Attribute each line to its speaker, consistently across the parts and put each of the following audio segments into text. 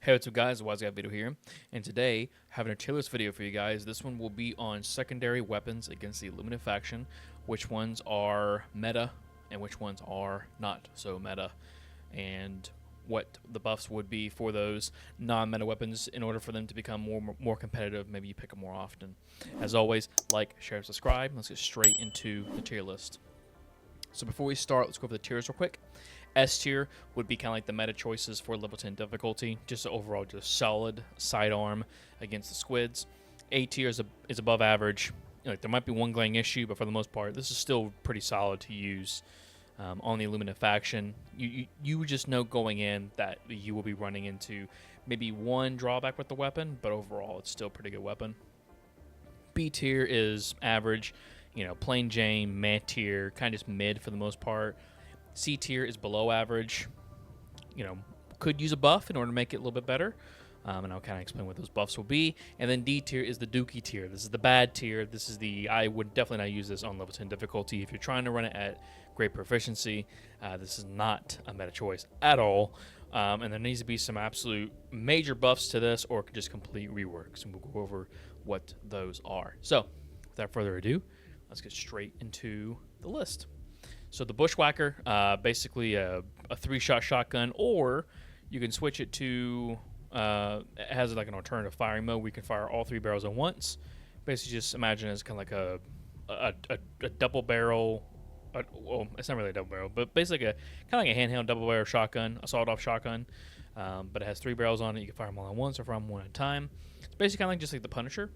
Speaker 1: Hey, what's up guys, WiseGuyVito here, and today, having a tier list video for you guys. This one will be on secondary weapons against the Illuminate faction, which ones are meta, and which ones are not so meta, and what the buffs would be for those non-meta weapons in order for them to become more competitive. Maybe you pick them more often. As always, like, share, subscribe. Let's get straight into the tier list. So before we start, let's go over the tiers real quick. S tier would be kind of like the meta choices for level 10 difficulty, just overall just solid sidearm against the squids. A tier is above average. Like, there might be one glaring issue, but for the most part, this is still pretty solid to use on the Illuminate faction. You just know going in that you will be running into maybe one drawback with the weapon, but overall it's still a pretty good weapon. B tier is average, plain Jane, meh tier, kind of just mid for the most part. C tier is below average. Could use a buff in order to make it a little bit better. And I'll kind of explain what those buffs will be. And then D tier is the dookie tier. This is the bad tier. I would definitely not use this on level 10 difficulty. If you're trying to run it at great proficiency, this is not a meta choice at all. And there needs to be some absolute major buffs to this, or just complete reworks. And we'll go over what those are. So, without further ado, let's get straight into the list. So the Bushwhacker, basically a 3-shot shotgun, or you can switch it to, it has like an alternative firing mode where you can fire all 3 barrels at once. Basically just imagine it as kind of like a double barrel, well, it's not really a double barrel, but basically kind of like a handheld double barrel shotgun, a sawed-off shotgun, but it has 3 barrels on it. You can fire them all at once or fire them one at a time. It's basically kind of like just like the Punisher,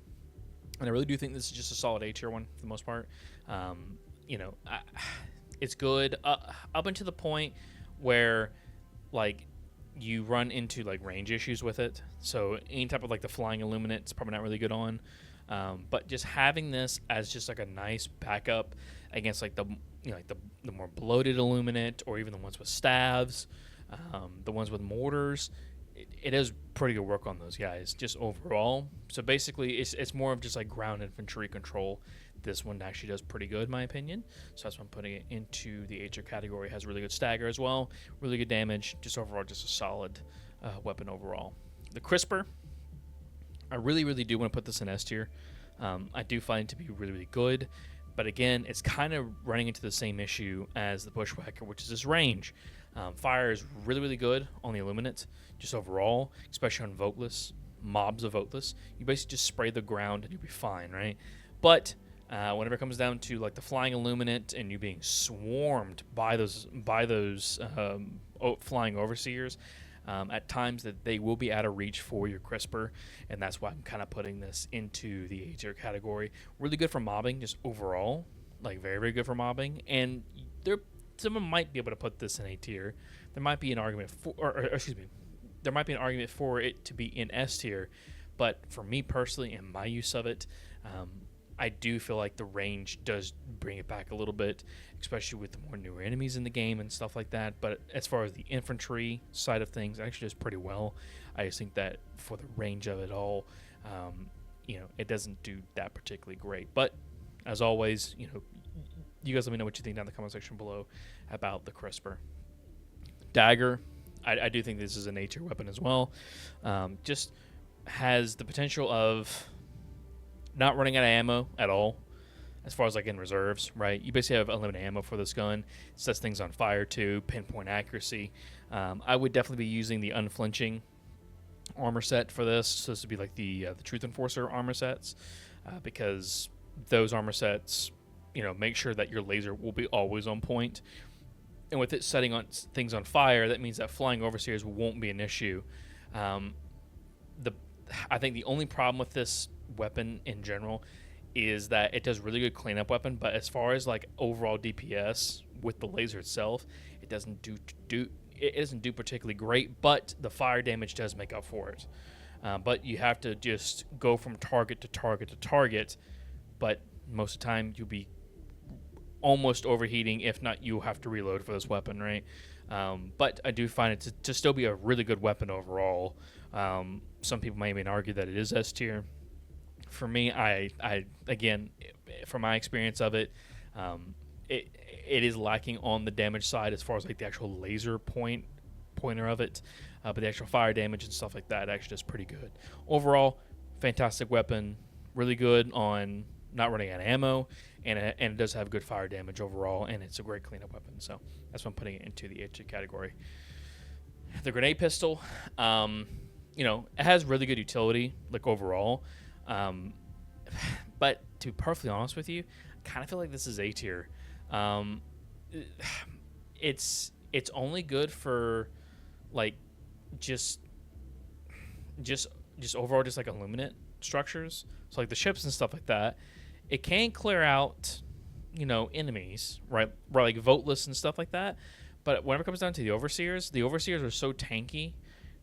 Speaker 1: and I really do think this is just a solid A-tier one for the most part. It's good up until the point where, like, you run into like range issues with it. So any type of like the flying Illuminate, it's probably not really good on. But just having this as just like a nice backup against like the the more bloated Illuminate, or even the ones with staves, the ones with mortars, it does pretty good work on those guys just overall. So basically, it's more of just like ground infantry control. This one actually does pretty good, in my opinion. So that's why I'm putting it into the A-tier category. It has really good stagger as well, really good damage. Just overall, just a solid weapon overall. The Crisper, I really do want to put this in S tier. I do find it to be really good, but again, it's kind of running into the same issue as the Bushwhacker, which is this range. Fire is really good on the Illuminate, just overall, especially on voteless, mobs of voteless. You basically just spray the ground and you'll be fine, right? But whenever it comes down to like the flying Illuminate and you being swarmed by those flying overseers, at times that they will be out of reach for your Crisper, and that's why I'm kind of putting this into the A-tier category. Really good for mobbing, just overall, like very good for mobbing. And someone might be able to put this in A tier. There might be an argument there might be an argument for it to be in S tier, but for me personally and my use of it, I do feel like the range does bring it back a little bit, especially with the more newer enemies in the game and stuff like that. But as far as the infantry side of things, it actually does pretty well. I just think that for the range of it all, it doesn't do that particularly great. But as always, you guys let me know what you think down in the comment section below about the Crisper. Dagger, I do think this is an A-tier weapon as well. Just has the potential of not running out of ammo at all, as far as like in reserves, right? You basically have unlimited ammo for this gun. It sets things on fire too, pinpoint accuracy. I would definitely be using the unflinching armor set for this. So this would be like the Truth Enforcer armor sets, because those armor sets, make sure that your laser will be always on point. And with it setting on things on fire, that means that flying overseers won't be an issue. I think the only problem with this weapon in general is that it does really good cleanup weapon, but as far as like overall DPS with the laser itself, it doesn't do particularly great, but the fire damage does make up for it. But you have to just go from target to target to target, but most of the time you'll be almost overheating. If not, you'll have to reload for this weapon, right? But I do find it to still be a really good weapon overall. Some people might even argue that it is S tier. For me, I again, from my experience of it, it is lacking on the damage side as far as like the actual laser pointer of it. but the actual fire damage and stuff like that actually does pretty good. Overall, fantastic weapon, really good on not running out of ammo, and it does have good fire damage overall, and it's a great cleanup weapon. So that's why I'm putting it into the H category. The grenade pistol, it has really good utility, like overall. But to be perfectly honest with you, I kind of feel like this is A tier. It's only good for like just overall just like Illuminate structures. So like the ships and stuff like that. It can clear out, enemies, right? Like voteless and stuff like that. But whenever it comes down to the overseers are so tanky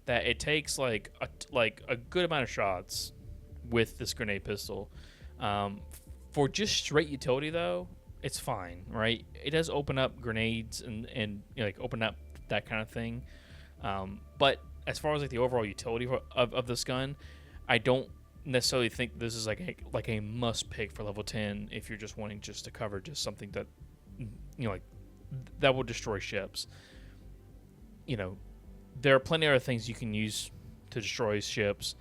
Speaker 1: that it takes like a good amount of shots with this grenade pistol. For just straight utility though, it's fine, right? It does open up grenades and open up that kind of thing. But as far as like the overall utility of this gun, I don't necessarily think this is like a must pick for level 10 if you're just wanting just to cover just something that that will destroy ships. There are plenty of other things you can use to destroy ships.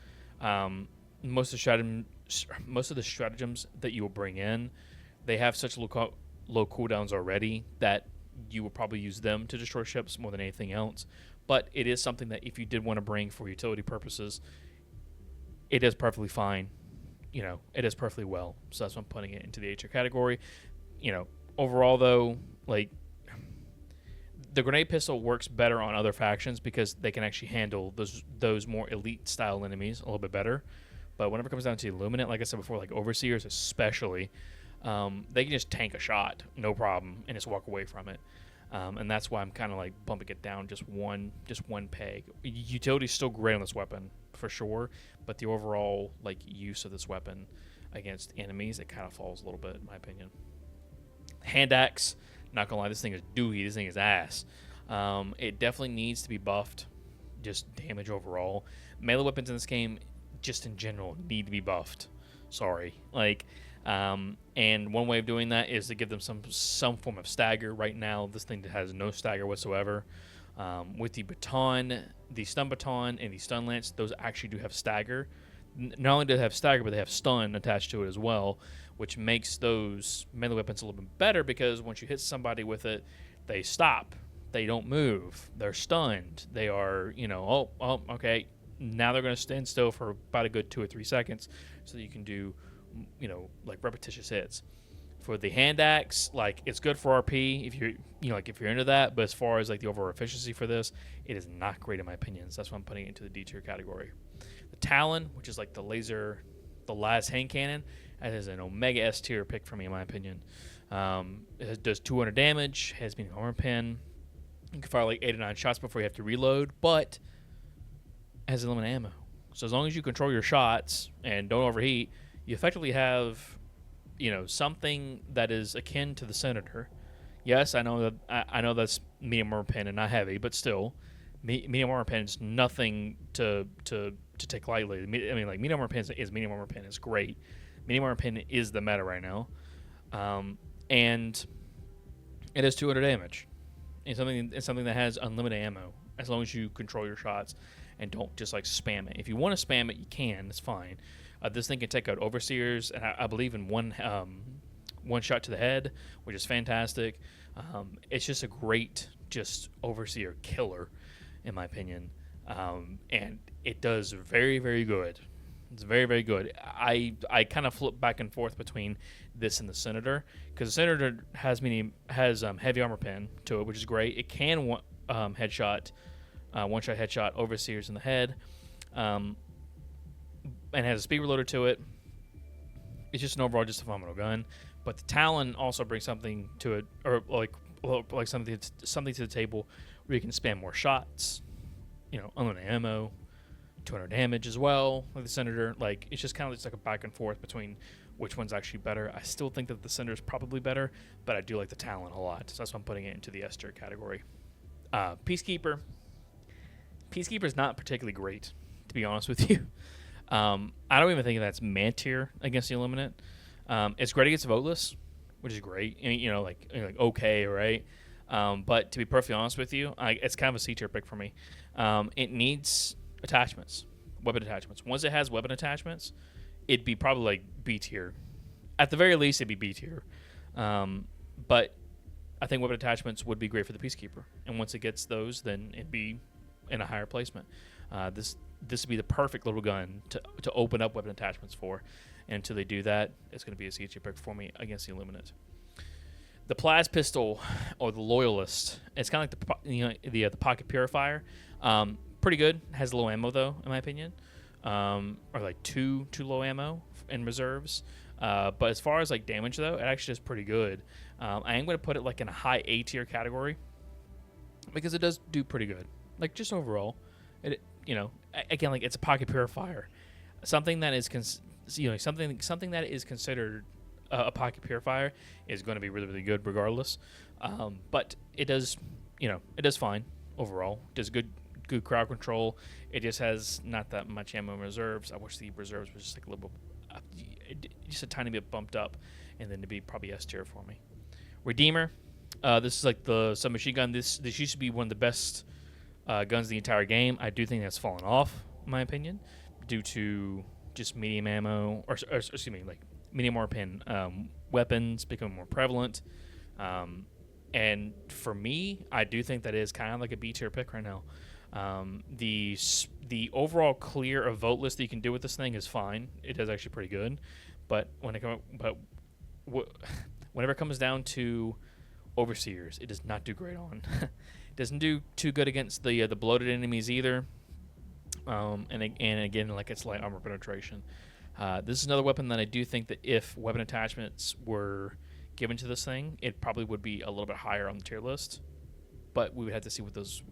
Speaker 1: Most of the stratagems that you will bring in, they have such low cooldowns already that you will probably use them to destroy ships more than anything else. But it is something that if you did want to bring for utility purposes, it is perfectly fine. It is perfectly well. So that's why I'm putting it into the H category. Overall though, like the grenade pistol works better on other factions because they can actually handle those more elite style enemies a little bit better. But whenever it comes down to Illuminate, like I said before, like overseers especially, they can just tank a shot, no problem, and just walk away from it. And that's why I'm kind of like bumping it down just one peg. Utility's still great on this weapon for sure, but the overall like use of this weapon against enemies, it kind of falls a little bit in my opinion. Hand axe, not gonna lie, this thing is doohy. This thing is ass. It definitely needs to be buffed. Just damage overall. Melee weapons in this game, just in general, need to be buffed. Sorry, and one way of doing that is to give them some form of stagger. Right now, this thing has no stagger whatsoever. With the baton, the stun baton, and the stun lance, those actually do have stagger. Not only do they have stagger, but they have stun attached to it as well, which makes those melee weapons a little bit better because once you hit somebody with it, they stop. They don't move. They're stunned. They are, okay. Now they're going to stand still for about a good 2 or 3 seconds so that you can do, like repetitious hits. For the hand axe, like it's good for RP if you're, if you're into that. But as far as like the overall efficiency for this, it is not great in my opinion. So that's why I'm putting it into the D tier category. The Talon, which is like the Laz hand cannon, that is an Omega S tier pick for me in my opinion. It does 200 damage, has medium armor pen. You can fire like 8 or 9 shots before you have to reload, but has unlimited ammo. So as long as you control your shots and don't overheat, you effectively have, something that is akin to the Senator. Yes, I know that's medium armor pen and not heavy, but still, medium armor pen is nothing to take lightly. I mean, like medium armor pen is medium armor pen. It's great. Medium armor pen is the meta right now, and it has 200 damage. It's something that has unlimited ammo as long as you control your shots and don't just like spam it. If you want to spam it, you can. It's fine. This thing can take out overseers, and I believe in one shot to the head, which is fantastic. It's just a great overseer killer, in my opinion, and it does very, very good. It's very, very good. I kind of flip back and forth between this and the Senator because the Senator has heavy armor pen to it, which is great. It can one-shot headshot overseers in the head, and has a speed reloader to it. It's just an overall just a phenomenal gun. But the Talon also brings something to it, or like something to the table where you can spam more shots, unlimited ammo, 200 damage as well, like the Senator. Like it's just kind of just like a back and forth between which one's actually better. I still think that the Senator is probably better, but I do like the Talon a lot. So that's why I'm putting it into the S tier category. Peacekeeper is not particularly great, to be honest with you. I don't even think that's man tier against the Illuminate. It's great against voteless, which is great. Like okay, right? But to be perfectly honest with you, it's kind of a C tier pick for me. It needs attachments, weapon attachments. Once it has weapon attachments, it'd be probably like B tier. At the very least, it'd be B tier. But I think weapon attachments would be great for the Peacekeeper. And once it gets those, then it'd be in a higher placement. This would be the perfect little gun to open up weapon attachments for. And until they do that, it's going to be a C tier pick for me against the Illuminate. The Plaz pistol, or the Loyalist, it's kind of like the pocket purifier. Pretty good. Has low ammo though, in my opinion, or like too low ammo in reserves. But as far as like damage though, it actually is pretty good. I am going to put it like in a high A tier category because it does do pretty good. Like just overall, again, like it's a pocket purifier, something that is something that is considered a pocket purifier is going to be really good regardless. But it does, it does fine overall. It does good crowd control. It just has not that much ammo in reserves. I wish the reserves was just like a little bit, just a tiny bit bumped up, and then to be probably S tier for me. Redeemer. This is like the submachine gun. This used to be one of the best guns in the entire game. I do think that's fallen off, in my opinion, due to just medium ammo, or excuse me, like medium or pin weapons becoming more prevalent. And for me, I do think that is kind of like a B tier pick right now. The overall clear of vote list that you can do with this thing is fine. It is actually pretty good, but whenever it comes down to overseers, it does not do great on. It doesn't do too good against the bloated enemies either. And again, like its light armor penetration. This is another weapon that I do think that if weapon attachments were given to this thing, it probably would be a little bit higher on the tier list. But we would have to see what those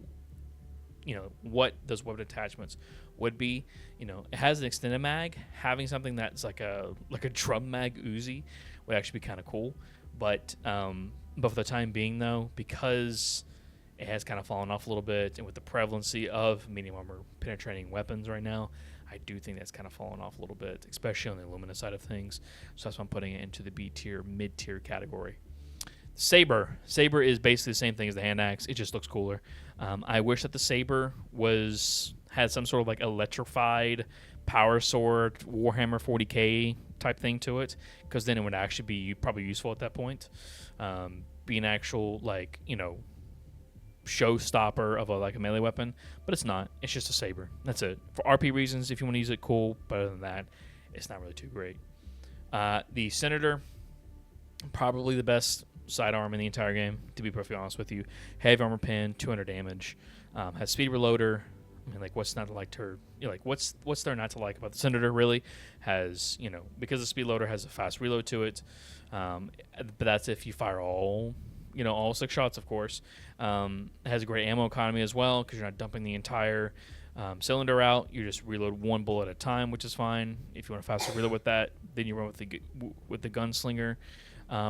Speaker 1: weapon attachments would be. It has an extended mag. Having something that's like a drum mag Uzi would actually be kind of cool. But for the time being though, because it has kind of fallen off a little bit, and with the prevalency of medium armor penetrating weapons right now, I do think that's kind of fallen off a little bit, especially on the Illuminate side of things. So that's why I'm putting it into the B tier, mid tier category. Saber is basically the same thing as the hand axe. It just looks cooler. I wish that the Saber had some sort of like electrified power sword Warhammer 40k type thing to it, because then it would actually be probably useful at that point. Be an actual showstopper of a melee weapon, but it's not. It's just a Saber. That's it. For RP reasons, if you want to use it, cool. But other than that, it's not really too great. The Senator, probably the best sidearm in the entire game, to be perfectly honest with you. Heavy armor pin, 200 damage, has speed reloader. I mean, like, what's not to like to her? What's there not to like about the Senator? Really, has because the speed loader has a fast reload to it. But that's if you fire all 6 shots, of course. It has a great ammo economy as well, because you're not dumping the entire cylinder out. You just reload one bullet at a time, which is fine. If you want a faster reload with that, then you run with the gunslinger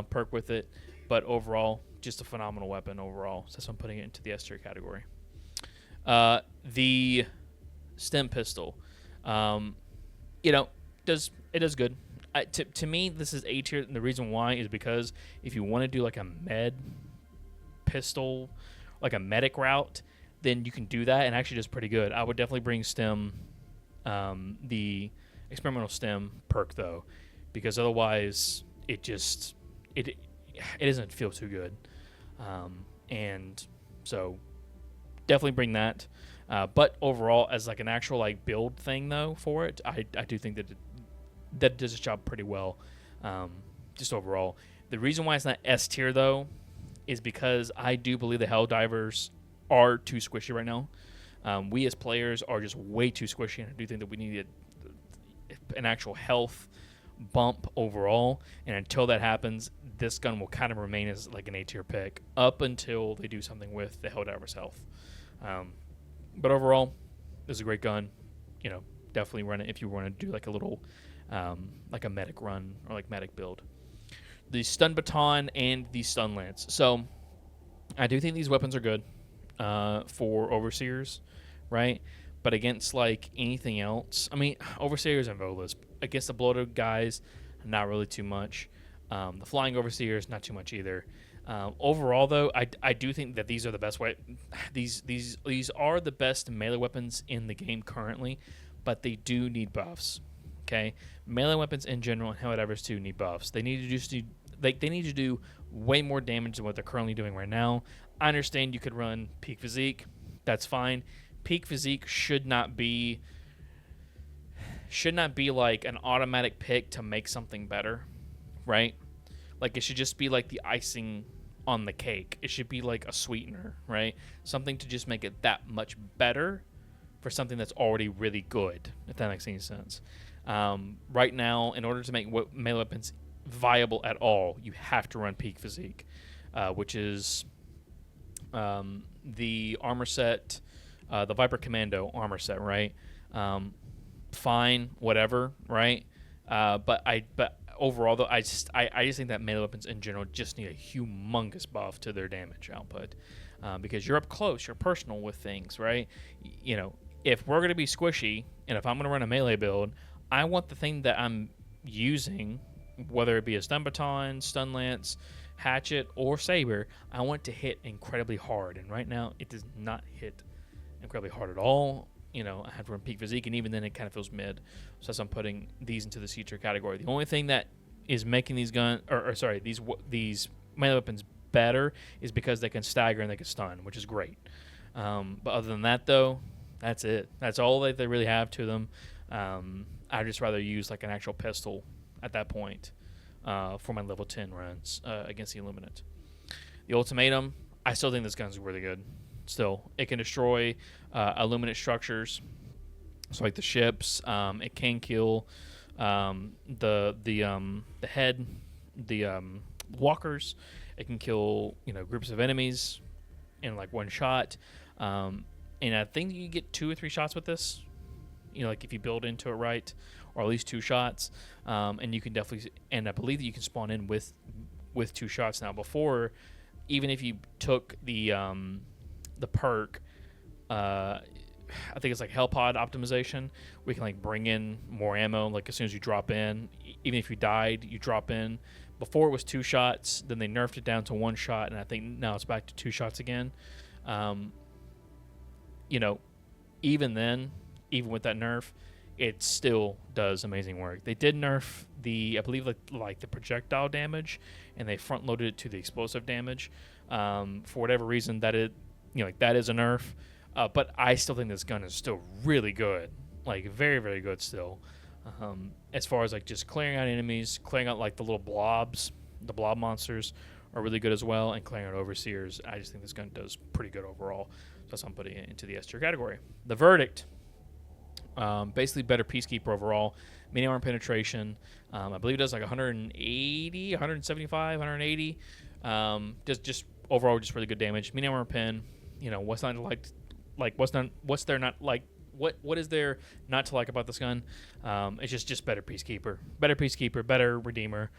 Speaker 1: perk with it. But overall, just a phenomenal weapon overall. So that's why I'm putting it into the S tier category. The stem pistol, does good. To me, this is A tier, and the reason why is because if you want to do like a med pistol, like a medic route, then you can do that, and actually does pretty good. I would definitely bring stem, the experimental stem perk though, because otherwise it doesn't feel too good, and so definitely bring that. But overall, as like an actual like build thing though for it, I do think that does its job pretty well. Just overall, the reason why it's not S tier though is because I do believe the Helldivers are too squishy right now. We as players are just way too squishy, and I do think that we need an actual health bump overall. And until that happens, this gun will kind of remain as like an A tier pick up until they do something with the Helldivers health. But overall, this is a great gun. Definitely run it if you want to do like a little like a medic run or like medic build. The stun baton and the stun lance. So I do think these weapons are good for overseers, right? But against like anything else, I mean, overseers and Volas, against the bloated guys, not really too much. The flying overseers, not too much either. Overall, though, I do think that these are the best way. These are the best melee weapons in the game currently, but they do need buffs. Okay, melee weapons in general and Helldivers too need buffs. They need to just do they need to do way more damage than what they're currently doing right now. I understand you could run peak physique, that's fine. Peak physique should not be like an automatic pick to make something better, right? Like it should just be like the icing on the cake. It should be like a sweetener, right? Something to just make it that much better for something that's already really good, if that makes any sense. Right now, in order to make melee weapons viable at all, you have to run peak physique, which is the armor set, the Viper Commando armor set, right? Fine, whatever, right? But overall, though, I just think that melee weapons in general just need a humongous buff to their damage output, because you're up close, you're personal with things, right? You know, if we're gonna be squishy, and if I'm gonna run a melee build, I want the thing that I'm using, whether it be a stun baton, stun lance, hatchet, or saber, I want to hit incredibly hard. And right now, it does not hit incredibly hard at all. You know, I have to run peak physique, and even then, it kind of feels mid. So that's why I'm putting these into the C tier category. The only thing that is making these these melee weapons better is because they can stagger and they can stun, which is great. But other than that, though, that's it. That's all that they really have to them. I'd just rather use like an actual pistol at that point for my level 10 runs against the Illuminate. The Ultimatum, I still think this gun's really good. Still, it can destroy Illuminate structures, so like the ships. It can kill the head, the walkers. It can kill groups of enemies in like one shot. And I think you get 2 or 3 shots with this. Like if you build into it right, or at least 2 shots, and you can definitely. And I believe that you can spawn in with 2 shots now. Before, even if you took the perk, I think it's like Hellpod optimization. We can like bring in more ammo. Like as soon as you drop in, even if you died, you drop in. Before it was 2 shots, then they nerfed it down to 1 shot, and I think now it's back to 2 shots again. Even then. Even with that nerf, it still does amazing work. They did nerf I believe like the projectile damage, and they front loaded it to the explosive damage. For whatever reason, that is a nerf. But I still think this gun is still really good, like very, very good still. As far as like just clearing out enemies, clearing out like the little blobs, the blob monsters are really good as well, and clearing out overseers. I just think this gun does pretty good overall. So that's why I'm putting it into the S tier category. The verdict. Basically better Peacekeeper overall. Medium armor penetration. I believe it does like 180, 175, 180. Just overall, just really good damage. Medium armor pen. What's there not like? What is there not to like about this gun? It's just better Peacekeeper. Better Peacekeeper. Better Redeemer.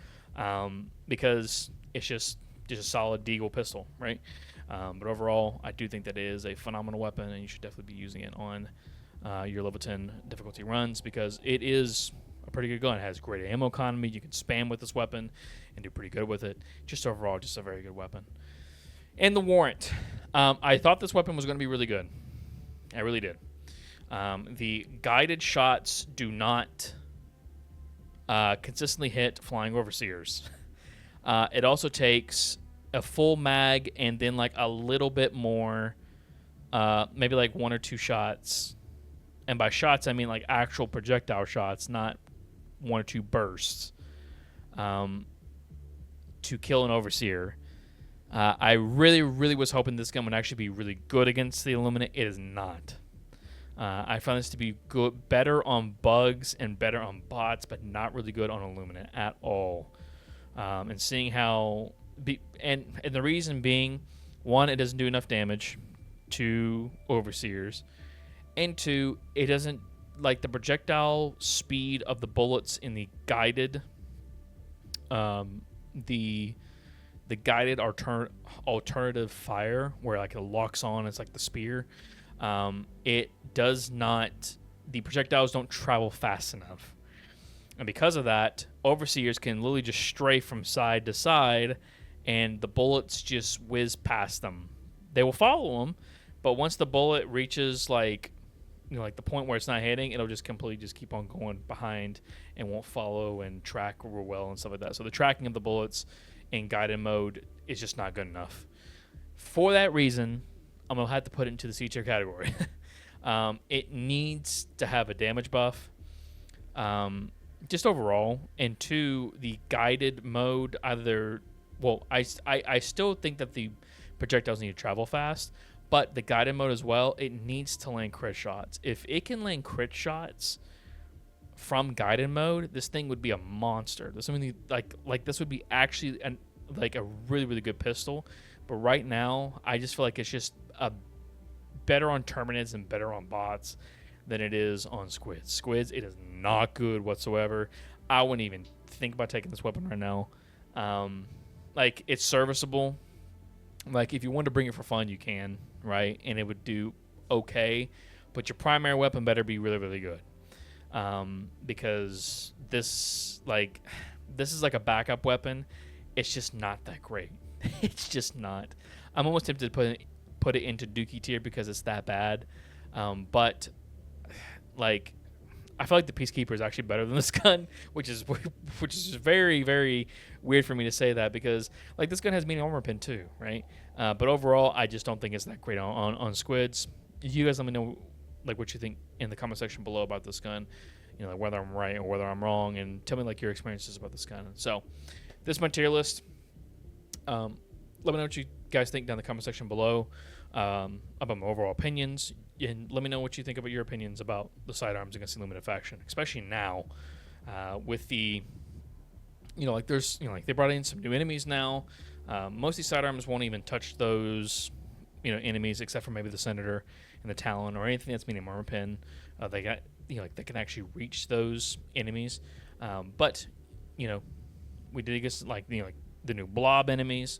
Speaker 1: Because it's just a solid deagle pistol, right? But overall, I do think that it is a phenomenal weapon, and you should definitely be using it on your level 10 difficulty runs, because it is a pretty good gun. It has great ammo economy. You can spam with this weapon and do pretty good with it. Just overall, just a very good weapon. And the Warrant. I thought this weapon was going to be really good. I really did. The guided shots do not consistently hit flying overseers. It also takes a full mag and then like a little bit more, maybe like 1 or 2 shots. And by shots, I mean like actual projectile shots, not 1 or 2 bursts, to kill an overseer. I really, really was hoping this gun would actually be really good against the Illuminate. It is not. I found this to be good, better on bugs and better on bots, but not really good on Illuminate at all. And seeing how, and the reason being, 1, it doesn't do enough damage to overseers. And 2, it doesn't, like the projectile speed of the bullets in the guided, the guided alternative fire, where like it locks on, it's like the spear. It does not, the projectiles don't travel fast enough. And because of that, overseers can literally just stray from side to side and the bullets just whiz past them. They will follow them, but once the bullet reaches like the point where it's not hitting, it'll just completely just keep on going behind and won't follow and track real well and stuff like that. So the tracking of the bullets in guided mode is just not good enough. For that reason, I'm gonna have to put it into the C tier category. It needs to have a damage buff, just overall, and two, the guided mode. I still think that the projectiles need to travel fast, but the guided mode as well, it needs to land crit shots. If it can land crit shots from guided mode, this thing would be a monster. This would be this would be actually a really, really good pistol. But right now, I just feel like it's just better on Terminids and better on bots than it is on Squids. Squids, it is not good whatsoever. I wouldn't even think about taking this weapon right now. It's serviceable. Like, if you want to bring it for fun, you can, right? And it would do okay. But your primary weapon better be really, really good. Because this is like a backup weapon. It's just not that great. It's just not. I'm almost tempted to put it into Dookie tier because it's that bad. But I feel like the Peacekeeper is actually better than this gun, which is very, very weird for me to say that because this gun has medium armor pin too, right? But overall, I just don't think it's that great on Squids. You guys let me know what you think in the comment section below about this gun. Whether I'm right or whether I'm wrong, and tell me your experiences about this gun. So, this is my tier list. Let me know what you guys think down in the comment section below about my overall opinions, and let me know what you think about your opinions about the sidearms against the Illuminate faction, especially now with the they brought in some new enemies now. Most of these sidearms won't even touch those enemies except for maybe the Senator and the Talon or anything that's medium armor pin. They got they can actually reach those enemies, but we did get the new blob enemies.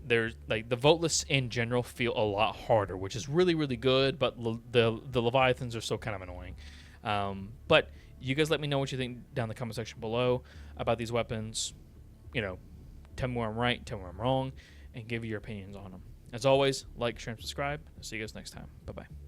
Speaker 1: There's the voteless in general feel a lot harder, which is really, really good, but the Leviathans are still kind of annoying. But you guys let me know what you think down in the comment section below about these weapons. Tell me where I'm right, tell me where I'm wrong, and give your opinions on them. As always, like, share, and subscribe. I'll see you guys next time. Bye-bye.